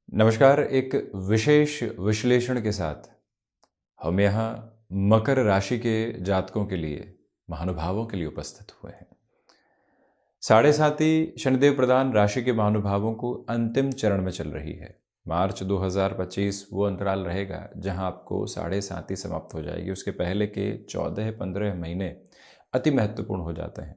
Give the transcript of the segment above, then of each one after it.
नमस्कार। एक विशेष विश्लेषण के साथ हम यहाँ मकर राशि के जातकों के लिए, महानुभावों के लिए उपस्थित हुए हैं। साढ़े साती शनिदेव प्रधान राशि के महानुभावों को अंतिम चरण में चल रही है। मार्च 2025 वो अंतराल रहेगा जहां आपको साढ़े साती समाप्त हो जाएगी। उसके पहले के 14-15 महीने अति महत्वपूर्ण हो जाते हैं।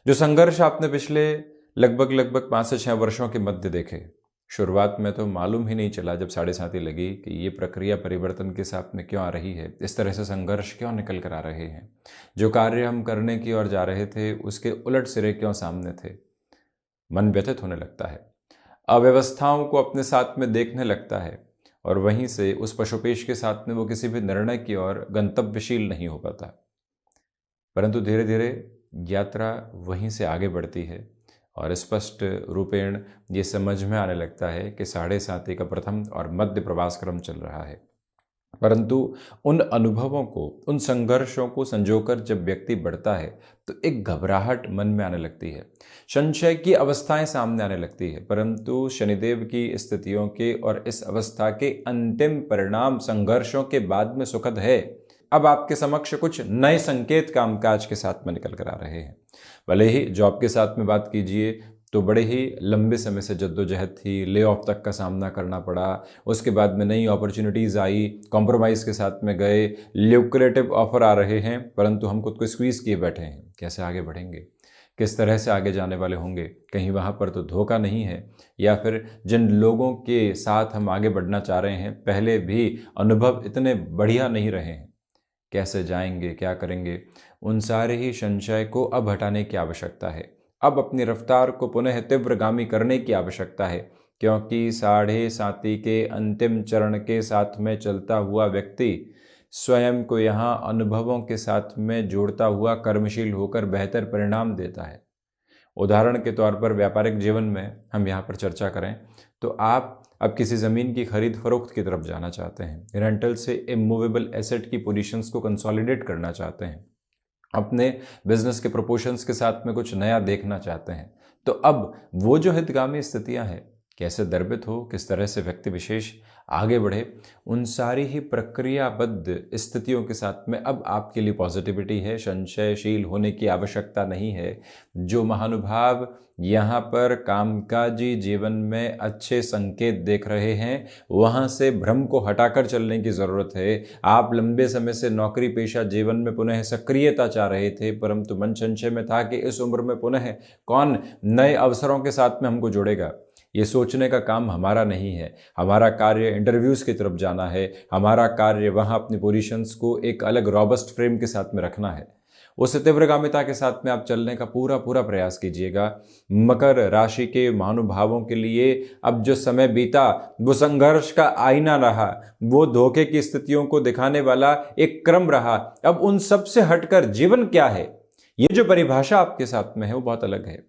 जो संघर्ष आपने पिछले लगभग 5 से 6 वर्षों के मध्य देखे, शुरुआत में तो मालूम ही नहीं चला जब साढ़े साती लगी कि ये प्रक्रिया परिवर्तन के साथ में क्यों आ रही है, इस तरह से संघर्ष क्यों निकल कर आ रहे हैं। जो कार्य हम करने की ओर जा रहे थे उसके उलट सिरे क्यों सामने थे। मन व्यथित होने लगता है, अव्यवस्थाओं को अपने साथ में देखने लगता है और वहीं से उस पशुपेश के साथ में वो किसी भी निर्णय की ओर गंतव्यशील नहीं हो पाता। परंतु धीरे धीरे यात्रा वहीं से आगे बढ़ती है और स्पष्ट रूपेण ये समझ में आने लगता है कि साढ़े साती का प्रथम और मध्य प्रवास क्रम चल रहा है। परंतु उन अनुभवों को, उन संघर्षों को संजोकर जब व्यक्ति बढ़ता है तो एक घबराहट मन में आने लगती है, संशय की अवस्थाएं सामने आने लगती है। परंतु शनिदेव की स्थितियों के और इस अवस्था के अंतिम परिणाम संघर्षों के बाद में सुखद है। अब आपके समक्ष कुछ नए संकेत कामकाज के साथ में निकल कर आ रहे हैं। भले ही जॉब के साथ में बात कीजिए तो बड़े ही लंबे समय से जद्दोजहद थी, ले ऑफ तक का सामना करना पड़ा। उसके बाद में नई अपॉर्चुनिटीज़ आई, कॉम्प्रोमाइज़ के साथ में गए, ल्यूक्रेटिव ऑफर आ रहे हैं, परंतु हम खुद को स्क्वीज़ किए बैठे हैं। कैसे आगे बढ़ेंगे, किस तरह से आगे जाने वाले होंगे, कहीं वहाँ पर तो धोखा नहीं है, या फिर जिन लोगों के साथ हम आगे बढ़ना चाह रहे हैं पहले भी अनुभव इतने बढ़िया नहीं रहे हैं, कैसे जाएंगे, क्या करेंगे। उन सारे ही संशय को अब हटाने की आवश्यकता है। अब अपनी रफ्तार को पुनः तीव्रगामी करने की आवश्यकता है, क्योंकि साढ़े साती के अंतिम चरण के साथ में चलता हुआ व्यक्ति स्वयं को यहाँ अनुभवों के साथ में जोड़ता हुआ कर्मशील होकर बेहतर परिणाम देता है। उदाहरण के तौर पर व्यापारिक जीवन में हम यहाँ पर चर्चा करें तो आप अब किसी ज़मीन की खरीद फरोख्त की तरफ जाना चाहते हैं, रेंटल से इमूवेबल एसेट की पोजीशंस को कंसोलिडेट करना चाहते हैं, अपने बिजनेस के प्रोपोर्शंस के साथ में कुछ नया देखना चाहते हैं। तो अब वो जो हितगामी स्थितियां हैं कैसे दर्बित हो, किस तरह से व्यक्ति विशेष आगे बढ़े, उन सारी ही प्रक्रियाबद्ध स्थितियों के साथ में अब आपके लिए पॉजिटिविटी है। संशयशील होने की आवश्यकता नहीं है। जो महानुभाव यहाँ पर कामकाजी जीवन में अच्छे संकेत देख रहे हैं वहाँ से भ्रम को हटाकर चलने की ज़रूरत है। आप लंबे समय से नौकरी पेशा जीवन में पुनः सक्रियता चाह रहे थे, परंतु मन संशय में था कि इस उम्र में पुनः कौन नए अवसरों के साथ में हमको जोड़ेगा। ये सोचने का काम हमारा नहीं है। हमारा कार्य इंटरव्यूज़ की तरफ जाना है, हमारा कार्य वहाँ अपनी पोजीशंस को एक अलग रॉबस्ट फ्रेम के साथ में रखना है। उस तीव्रगामिता के साथ में आप चलने का पूरा प्रयास कीजिएगा। मकर राशि के महानुभावों के लिए अब जो समय बीता वो संघर्ष का आईना रहा, वो धोखे की स्थितियों को दिखाने वाला एक क्रम रहा। अब उन सब से हटकर जीवन क्या है, ये जो परिभाषा आपके साथ में है वो बहुत अलग है।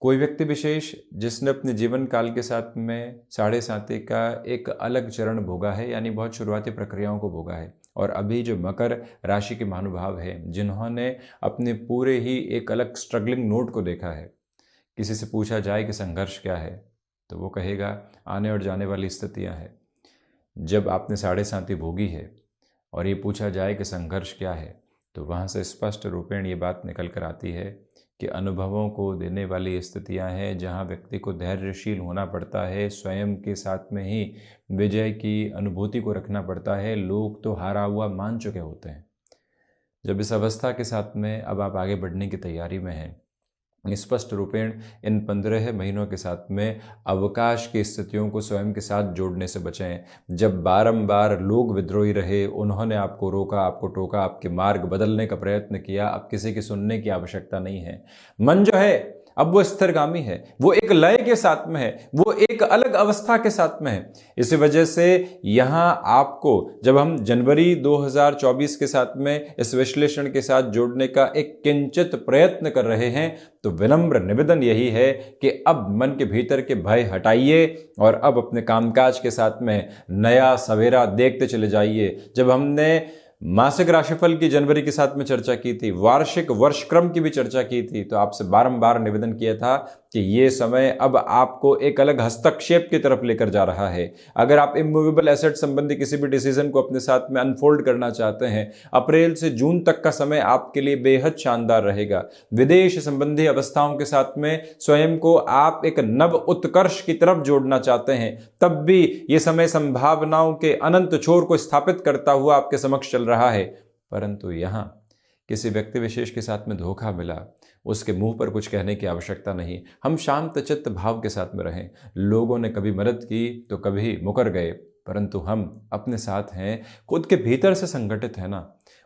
कोई व्यक्ति विशेष जिसने अपने जीवन काल के साथ में साढ़े साती का एक अलग चरण भोगा है, यानी बहुत शुरुआती प्रक्रियाओं को भोगा है, और अभी जो मकर राशि के महानुभाव हैं जिन्होंने अपने पूरे ही एक अलग स्ट्रगलिंग नोट को देखा है। किसी से पूछा जाए कि संघर्ष क्या है तो वो कहेगा आने और जाने वाली स्थितियां हैं। जब आपने साढ़े साती भोगी है और ये पूछा जाए कि संघर्ष क्या है तो वहाँ से स्पष्ट रूपेण ये बात निकल कर आती है कि अनुभवों को देने वाली स्थितियां हैं जहां व्यक्ति को धैर्यशील होना पड़ता है, स्वयं के साथ में ही विजय की अनुभूति को रखना पड़ता है। लोग तो हारा हुआ मान चुके होते हैं। जब इस अवस्था के साथ में अब आप आगे बढ़ने की तैयारी में हैं, स्पष्ट रूपेण इन 15 महीनों के साथ में अवकाश की स्थितियों को स्वयं के साथ जोड़ने से बचें। जब बारंबार लोग विद्रोही रहे, उन्होंने आपको रोका, आपको टोका, आपके मार्ग बदलने का प्रयत्न किया, अब किसी की सुनने की आवश्यकता नहीं है। मन जो है अब वो स्थिरगामी है, वो एक लय के साथ में है, वो एक अलग अवस्था के साथ में है। इसी वजह से यहाँ आपको जब हम जनवरी 2024 के साथ में इस विश्लेषण के साथ जोड़ने का एक किंचित प्रयत्न कर रहे हैं तो विनम्र निवेदन यही है कि अब मन के भीतर के भय हटाइए और अब अपने कामकाज के साथ में नया सवेरा देखते चले जाइए। जब हमने मासिक राशिफल की जनवरी के साथ में चर्चा की थी, वार्षिक वर्षक्रम की भी चर्चा की थी, तो आपसे बारंबार निवेदन किया था कि ये समय अब आपको एक अलग हस्तक्षेप की तरफ लेकर जा रहा है। अगर आप इमूवेबल एसेट संबंधी किसी भी डिसीजन को अपने साथ में अनफोल्ड करना चाहते हैं, अप्रैल से जून तक का समय आपके लिए बेहद शानदार रहेगा। विदेश संबंधी अवस्थाओं के साथ में स्वयं को आप एक नव उत्कर्ष की तरफ जोड़ना चाहते हैं, तब भी यह समय संभावनाओं के अनंत छोर को स्थापित करता हुआ आपके समक्ष चल रहा है। परंतु यहां किसी व्यक्ति विशेष के साथ में धोखा मिला, उसके मुंह पर कुछ कहने की आवश्यकता नहीं। हम शांत चित्त भाव के साथ में रहें। लोगों ने कभी मदद की तो कभी मुकर गए, परंतु हम अपने साथ हैं, खुद के भीतर से संगठित है ना।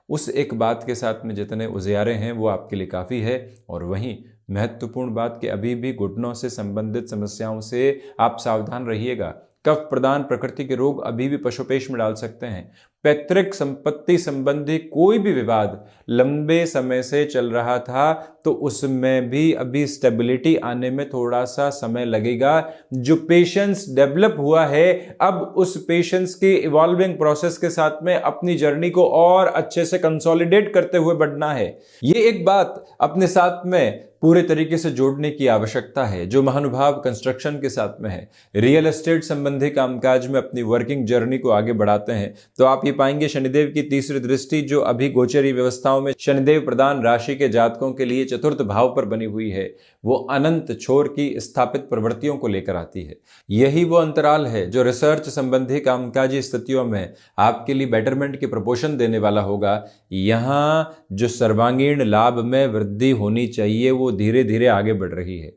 उस एक बात के साथ में जितने उजियारे हैं वो आपके लिए काफ़ी है। और वहीं महत्वपूर्ण बात कि अभी भी घुटनों से संबंधित समस्याओं से आप सावधान रहिएगा। कफ प्रदान प्रकृति के रोग अभी भी पशुपेश में डाल सकते हैं। पैतृक संपत्ति संबंधी कोई भी विवाद लंबे समय से चल रहा था तो उसमें भी अभी स्टेबिलिटी आने में थोड़ा सा समय लगेगा। जो पेशेंस डेवलप हुआ है, अब उस पेशेंस के इवॉल्विंग प्रोसेस के साथ में अपनी जर्नी को और अच्छे से कंसोलिडेट करते हुए बढ़ना है। ये एक बात अपने साथ में पूरे तरीके से जोड़ने की आवश्यकता है। जो महानुभाव कंस्ट्रक्शन के साथ में है, रियल एस्टेट संबंधी कामकाज में अपनी वर्किंग जर्नी को आगे बढ़ाते हैं, तो आप ये पाएंगे शनिदेव की तीसरी दृष्टि जो अभी गोचरी व्यवस्थाओं में शनिदेव प्रधान राशि के जातकों के लिए चतुर्थ भाव पर बनी हुई है, वो अनंत छोर की स्थापित प्रवृत्तियों को लेकर आती है। यही वो अंतराल है जो रिसर्च संबंधी कामकाजी स्थितियों में आपके लिए बेटरमेंट के प्रपोशन देने वाला होगा। यहां जो सर्वांगीण लाभ में वृद्धि होनी चाहिए वो धीरे धीरे आगे बढ़ रही है।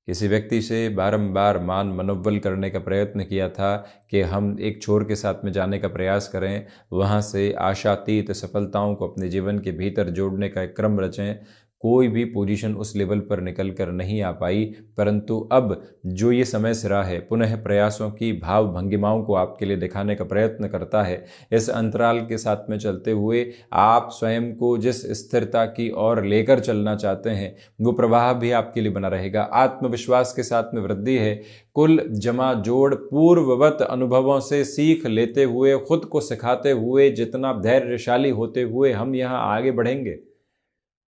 किसी व्यक्ति से बारंबार मान मनोबल करने का प्रयत्न किया था कि हम एक छोर के साथ में जाने का प्रयास करें, वहाँ से आशातीत सफलताओं को अपने जीवन के भीतर जोड़ने का एक क्रम रचें। कोई भी पोजीशन उस लेवल पर निकल कर नहीं आ पाई, परंतु अब जो ये समय सिरा है पुनः प्रयासों की भाव भंगिमाओं को आपके लिए दिखाने का प्रयत्न करता है। इस अंतराल के साथ में चलते हुए आप स्वयं को जिस स्थिरता की ओर लेकर चलना चाहते हैं वो प्रवाह भी आपके लिए बना रहेगा। आत्मविश्वास के साथ में वृद्धि है। कुल जमा जोड़ पूर्ववत अनुभवों से सीख लेते हुए, खुद को सिखाते हुए, जितना धैर्यशाली होते हुए हम यहाँ आगे बढ़ेंगे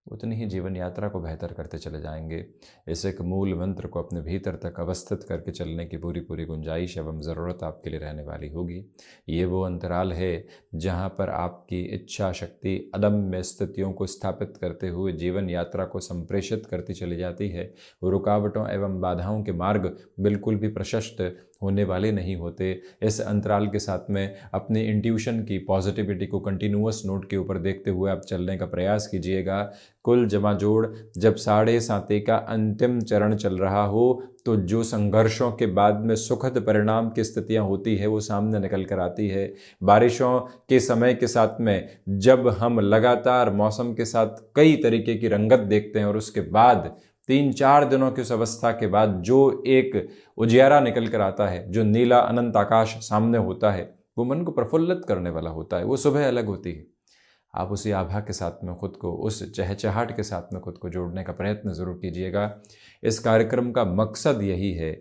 उतनी ही जीवन यात्रा को बेहतर करते चले जाएंगे। इस एक मूल मंत्र को अपने भीतर तक अवस्थित करके चलने की पूरी पूरी गुंजाइश एवं ज़रूरत आपके लिए रहने वाली होगी। ये वो अंतराल है जहाँ पर आपकी इच्छा शक्ति अदम्य स्थितियों को स्थापित करते हुए जीवन यात्रा को संप्रेषित करती चली जाती है। रुकावटों एवं बाधाओं के मार्ग बिल्कुल भी प्रशस्त होने वाले नहीं होते। इस अंतराल के साथ में अपने इंट्यूशन की पॉजिटिविटी को कंटिन्यूअस नोट के ऊपर देखते हुए आप चलने का प्रयास कीजिएगा। कुल जमा जोड़ जब 7.5 का अंतिम चरण चल रहा हो तो जो संघर्षों के बाद में सुखद परिणाम की स्थितियां होती है वो सामने निकल कर आती है। बारिशों के समय के साथ में जब हम लगातार मौसम के साथ कई तरीके की रंगत देखते हैं और उसके बाद 3-4 दिनों की उस अवस्था के बाद जो एक उजियारा निकल कर आता है, जो नीला अनंत आकाश सामने होता है, वो मन को प्रफुल्लित करने वाला होता है। वो सुबह अलग होती है। आप उसी आभा के साथ में खुद को, उस चहचहाट के साथ में खुद को जोड़ने का प्रयत्न ज़रूर कीजिएगा। इस कार्यक्रम का मकसद यही है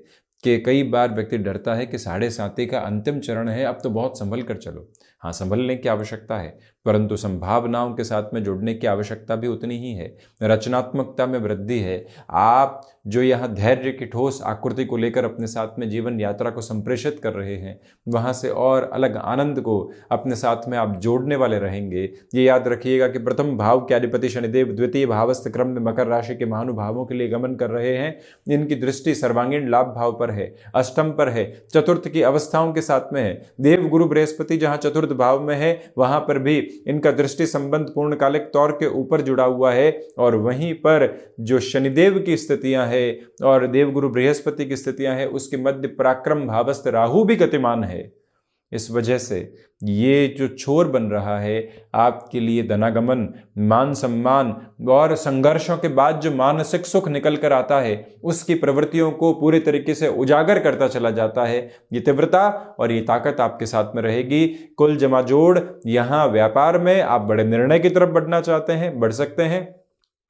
कि कई बार व्यक्ति डरता है कि 7.5 का अंतिम चरण है, अब तो बहुत संभल कर चलो। हाँ, संभलने की आवश्यकता है, परंतु संभावनाओं के साथ में जुड़ने की आवश्यकता भी उतनी ही है। रचनात्मकता में वृद्धि है। आप जो यहाँ धैर्य की ठोस आकृति को लेकर अपने साथ में जीवन यात्रा को संप्रेषित कर रहे हैं, वहाँ से और अलग आनंद को अपने साथ में आप जोड़ने वाले रहेंगे। ये याद रखिएगा कि प्रथम भाव के अधिपति शनिदेव द्वितीय भावस्थ क्रम में मकर राशि के महानुभावों के लिए गमन कर रहे हैं। इनकी दृष्टि सर्वांगीण लाभ भाव पर है, अष्टम पर है, चतुर्थ की अवस्थाओं के साथ में है। देव गुरु बृहस्पति जहाँ चतुर्थ भाव में है वहां पर भी इनका दृष्टि संबंध पूर्णकालिक तौर के ऊपर जुड़ा हुआ है। और वहीं पर जो शनिदेव की स्थितियां है और देवगुरु बृहस्पति की स्थितियां है उसके मध्य पराक्रम भावस्थ राहु भी गतिमान है। इस वजह से ये जो छोर बन रहा है आपके लिए धनागमन, मान सम्मान और संघर्षों के बाद जो मानसिक सुख निकल कर आता है उसकी प्रवृत्तियों को पूरे तरीके से उजागर करता चला जाता है। ये तीव्रता और ये ताकत आपके साथ में रहेगी। कुल जमा जोड़ यहाँ व्यापार में आप बड़े निर्णय की तरफ बढ़ना चाहते हैं, बढ़ सकते हैं।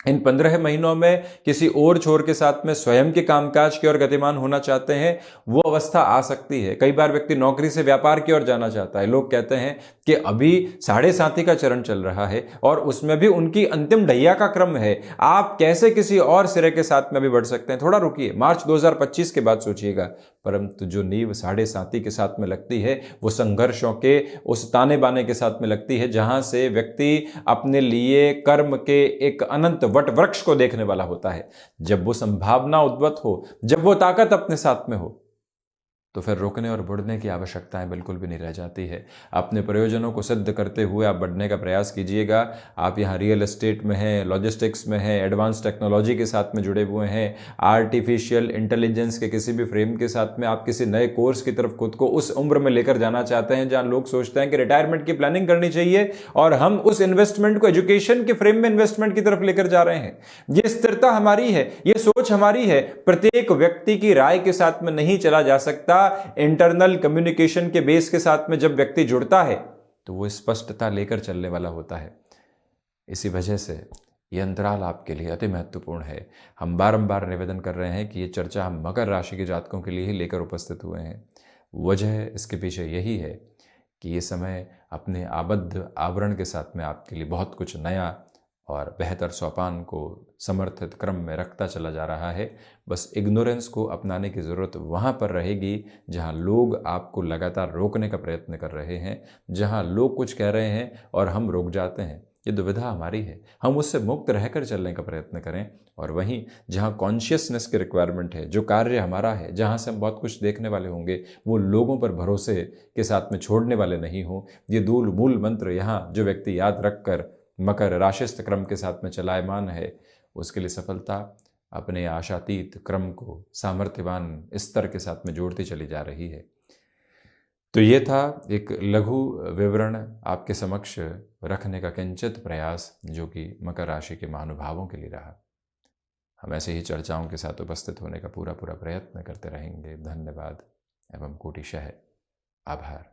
इन 15 महीनों में किसी और छोर के साथ में स्वयं के कामकाज की ओर गतिमान होना चाहते हैं, वो अवस्था आ सकती है। कई बार व्यक्ति नौकरी से व्यापार की ओर जाना चाहता है। लोग कहते हैं कि अभी 7.5 का चरण चल रहा है और उसमें भी उनकी अंतिम ढैया का क्रम है। आप कैसे किसी और सिरे के साथ में भी बढ़ सकते हैं? थोड़ा रुकिए, मार्च 2025 के बाद सोचिएगा। परंतु जो नींव 7.5 के साथ में लगती है, वो संघर्षों के उस ताने बाने के साथ में लगती है, जहां से व्यक्ति अपने लिए कर्म के एक अनंत वट वृक्ष को देखने वाला होता है। जब वो संभावना उद्भत हो, जब वो ताकत अपने साथ में हो, तो फिर रुकने और बढ़ने की आवश्यकताएं बिल्कुल भी नहीं रह जाती है। अपने प्रयोजनों को सिद्ध करते हुए आप बढ़ने का प्रयास कीजिएगा। आप यहाँ रियल एस्टेट में हैं, लॉजिस्टिक्स में हैं, एडवांस टेक्नोलॉजी के साथ में जुड़े हुए हैं, आर्टिफिशियल इंटेलिजेंस के किसी भी फ्रेम के साथ में आप किसी नए कोर्स की तरफ खुद को उस उम्र में लेकर जाना चाहते हैं जहां लोग सोचते हैं कि रिटायरमेंट की प्लानिंग करनी चाहिए, और हम उस इन्वेस्टमेंट को एजुकेशन के फ्रेम में इन्वेस्टमेंट की तरफ लेकर जा रहे हैं। ये स्थिरता हमारी है, ये सोच हमारी है। प्रत्येक व्यक्ति की राय के साथ में नहीं चला जा सकता। इंटरनल कम्युनिकेशन के बेस के साथ में जब व्यक्ति जुड़ता है तो वो स्पष्टता लेकर चलने वाला होता है। इसी वजह से ये अंतराल आपके लिए अति महत्वपूर्ण है। हम बारंबार निवेदन कर रहे हैं कि ये चर्चा हम मकर राशि के जातकों के लिए ही लेकर उपस्थित हुए हैं। वजह इसके पीछे यही है कि ये समय अपने आबद्ध आवरण के साथ में आपके लिए बहुत कुछ नया और बेहतर सोपान को समर्थित क्रम में रखता चला जा रहा है। बस इग्नोरेंस को अपनाने की ज़रूरत वहाँ पर रहेगी जहाँ लोग आपको लगातार रोकने का प्रयत्न कर रहे हैं, जहाँ लोग कुछ कह रहे हैं और हम रुक जाते हैं। ये दुविधा हमारी है, हम उससे मुक्त रहकर चलने का प्रयत्न करें। और वहीं जहाँ कॉन्शियसनेस की रिक्वायरमेंट है, जो कार्य हमारा है, जहाँ से हम बहुत कुछ देखने वाले होंगे, वो लोगों पर भरोसे के साथ में छोड़ने वाले नहीं हो। ये मूल मंत्र यहाँ जो व्यक्ति याद रखकर मकर राशिस्थ क्रम के साथ में चलायमान है, उसके लिए सफलता अपने आशातीत क्रम को सामर्थ्यवान स्तर के साथ में जोड़ती चली जा रही है। तो ये था एक लघु विवरण आपके समक्ष रखने का किंचित प्रयास, जो कि मकर राशि के महानुभावों के लिए रहा। हम ऐसे ही चर्चाओं के साथ उपस्थित होने का पूरा प्रयत्न करते रहेंगे। धन्यवाद एवं कोटिशः आभार।